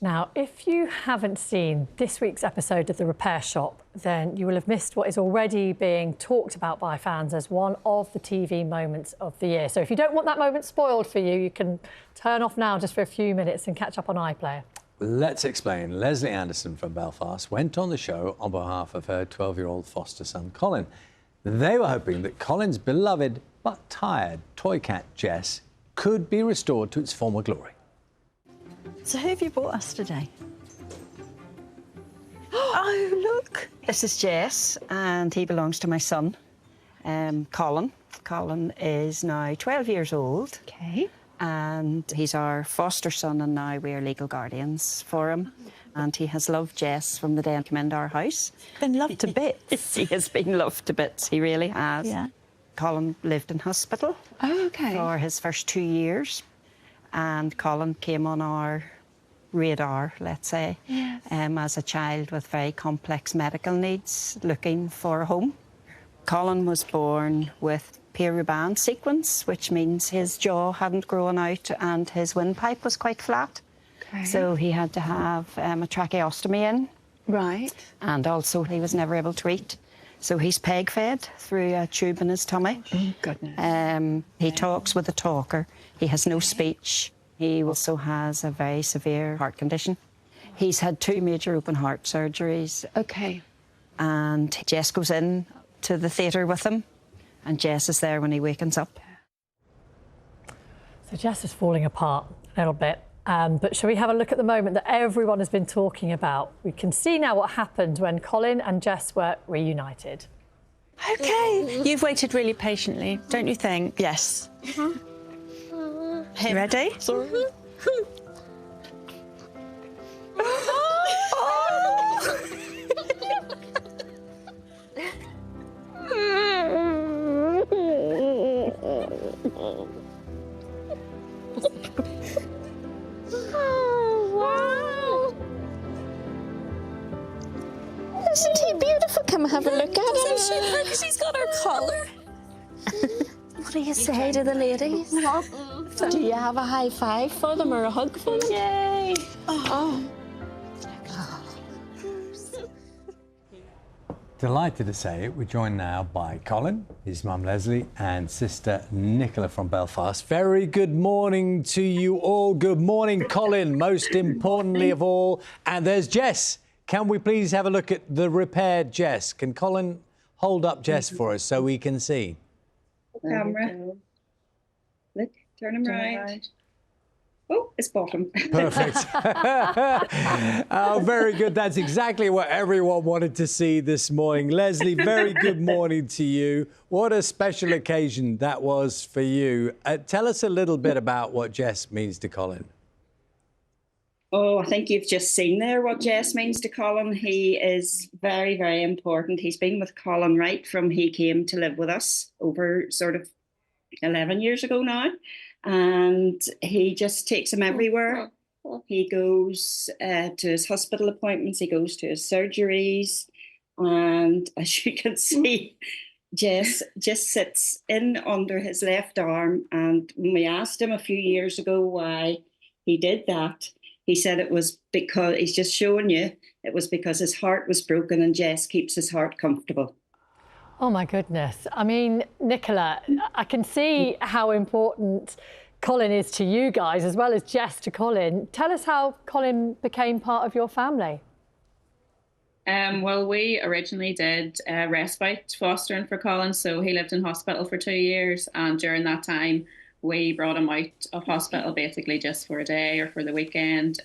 Now, if you haven't seen this week's episode of The Repair Shop, then you will have missed what is already being talked about by fans as one of the TV moments of the year. So if you don't want that moment spoiled for you, you can turn off now just for a few minutes and catch up on iPlayer. Let's explain. Lesley Anderson from Belfast went on the show on behalf of her 12-year-old foster son, Colin. They were hoping that Colin's beloved but tired toy cat, Jess, could be restored to its former glory. So who have you brought us today? Oh, look. This is Jess, and he belongs to my son, Colin. Colin is now 12 years old. Okay. And he's our foster son, and now we're legal guardians for him. And he has loved Jess from the day he came into our house. Been loved to bits. He has been loved to bits, he really has. Yeah. Colin lived in hospital for his first 2 years. And Colin came on our radar, let's say, yes. As a child with very complex medical needs, looking for a home. Colin was born with peri-band sequence, which means his jaw hadn't grown out and his windpipe was quite flat. Okay. So he had to have a tracheostomy in. Right. And also he was never able to eat. So he's peg-fed through a tube in his tummy. Oh, goodness. He talks with a talker. He has no speech. He also has a very severe heart condition. He's had 2 major open heart surgeries. Okay. And Jess goes in to the theatre with him, and Jess is there when he wakens up. So Jess is falling apart a little bit. But shall we have a look at the moment that everyone has been talking about? We can see now what happened when Colin and Jess were reunited. Okay. You've waited really patiently, don't you think? Yes. You ready? Sorry. Isn't he beautiful? Come have a look at him. Isn't she? Because he's got her collar. What do you say to the ladies? Do you have a high five for them or a hug for them? Yay. Oh. Delighted to say we're joined now by Colin, his mum Lesley, and sister Nicola from Belfast. Very good morning to you all. Good morning, Colin, most importantly of all. And there's Jess. Can we please have a look at the repaired Jess? Can Colin hold up Jess for us so we can see? Camera. Look, turn him round. Oh, it's bottom. Perfect. Oh, very good. That's exactly what everyone wanted to see this morning. Lesley, very good morning to you. What a special occasion that was for you. Tell us a little bit about what Jess means to Colin. Oh, I think you've just seen there what Jess means to Colin. He is very, very important. He's been with Colin right from he came to live with us over sort of 11 years ago now. And he just takes him everywhere. He goes to his hospital appointments. He goes to his surgeries. And as you can see, Jess just sits in under his left arm. And when we asked him a few years ago why he did that, he said it was because, he's just showing you, it was because his heart was broken and Jess keeps his heart comfortable. Oh, my goodness. I mean, Nicola, I can see how important Colin is to you guys as well as Jess to Colin. Tell us how Colin became part of your family. Well, we originally did respite fostering for Colin. So he lived in hospital for 2 years. And during that time, we brought him out of hospital basically just for a day or for the weekend.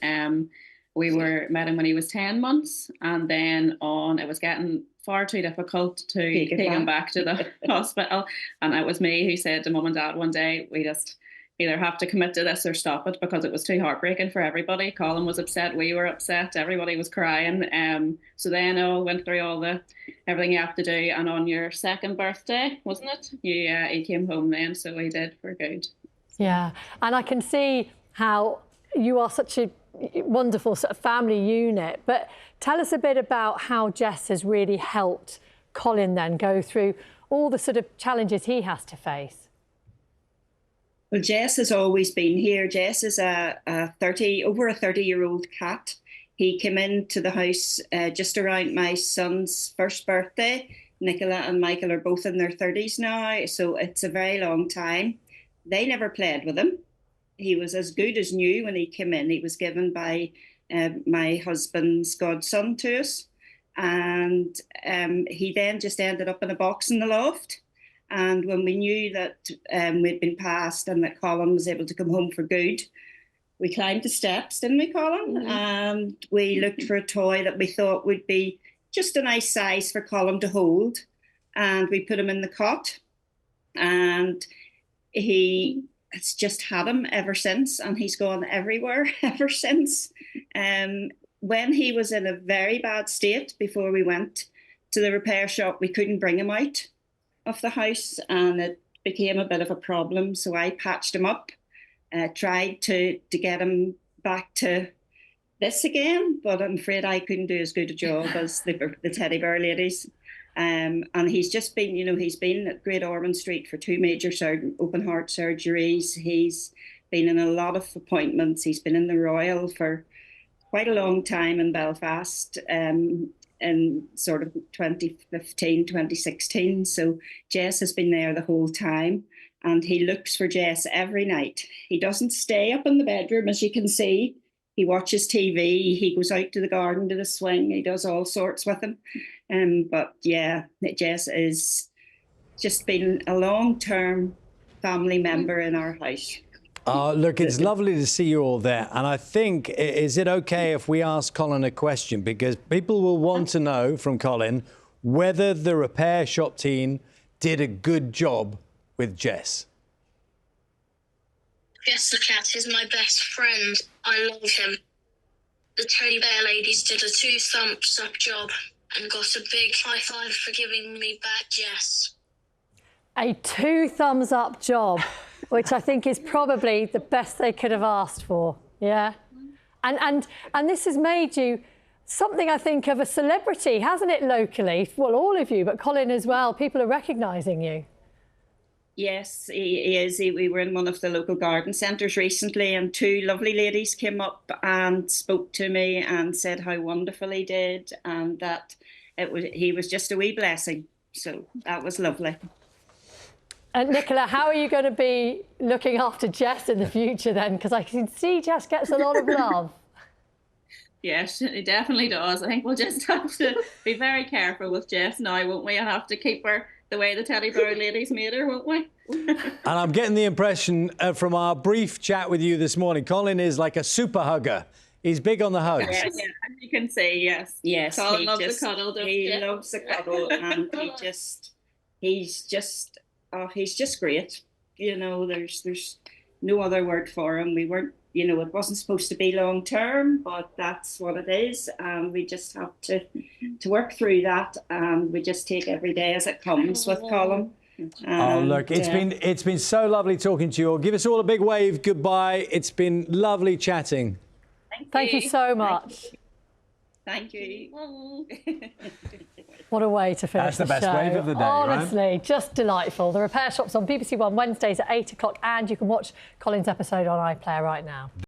We met him when he was 10 months, and then it was getting far too difficult to take him back to the hospital. And it was me who said to Mum and Dad one day, we just either have to commit to this or stop it, because it was too heartbreaking for everybody. Colin was upset, we were upset, everybody was crying. So then I went through everything you have to do. And on your 2nd birthday, wasn't it? He came home then, so he did for good. Yeah, and I can see how you are such a wonderful sort of family unit. But tell us a bit about how Jess has really helped Colin then go through all the sort of challenges he has to face. Well, Jess has always been here. Jess is over a 30-year-old cat. He came into the house just around my son's first birthday. Nicola and Michael are both in their 30s now, so it's a very long time. They never played with him. He was as good as new when he came in. He was given by my husband's godson to us. And he then just ended up in a box in the loft. And when we knew that we'd been passed and that Colin was able to come home for good, we climbed the steps, didn't we, Colin? Mm-hmm. And we looked for a toy that we thought would be just a nice size for Colin to hold. And we put him in the cot. And he has just had him ever since. And he's gone everywhere ever since. When he was in a very bad state before we went to the repair shop, we couldn't bring him out of the house, and it became a bit of a problem. So I patched him up, tried to get him back to this again, but I'm afraid I couldn't do as good a job as the teddy bear ladies. And he's just been, he's been at Great Ormond Street for 2 major open heart surgeries. He's been in a lot of appointments. He's been in the Royal for quite a long time in Belfast, in sort of 2015, 2016. So Jess has been there the whole time, and he looks for Jess every night. He doesn't stay up in the bedroom, as you can see. He watches TV, he goes out to the garden, to the swing, he does all sorts with him. But yeah, Jess is just been a long-term family member in our house. Look, it's lovely to see you all there. And I think, is it okay if we ask Colin a question? Because people will want to know from Colin whether the repair shop team did a good job with Jess. Jess the cat is my best friend. I love him. The teddy bear ladies did a 2 thumbs up job and got a big high five for giving me back Jess. A 2 thumbs up job, which I think is probably the best they could have asked for. Yeah. And this has made you something, I think, of a celebrity, hasn't it, locally? Well, all of you, but Colin as well. People are recognising you. Yes, he is. We were in one of the local garden centres recently, and 2 lovely ladies came up and spoke to me and said how wonderful he did, and that he was just a wee blessing. So that was lovely. And Nicola, how are you going to be looking after Jess in the future then? Because I can see Jess gets a lot of love. Yes, it definitely does. I think we'll just have to be very careful with Jess now, won't we? And have to keep her the way the teddy bear ladies made her, won't we? And I'm getting the impression from our brief chat with you this morning, Colin is like a super hugger. He's big on the hugs. Yeah, as you can see, yes. Yes, Colin loves a cuddle, he loves a cuddle, and he's just great. There's no other word for him. We weren't, it wasn't supposed to be long term, but that's what it is. And we just have to work through that. And we just take every day as it comes with Colin. Look, it's been so lovely talking to you all. Give us all a big wave goodbye. It's been lovely chatting. Thank you so much. Thank you. What a way to finish the the show. best wave of the day, Honestly, right? just delightful. The Repair Shop's on BBC One Wednesdays at 8 o'clock, and you can watch Colin's episode on iPlayer right now.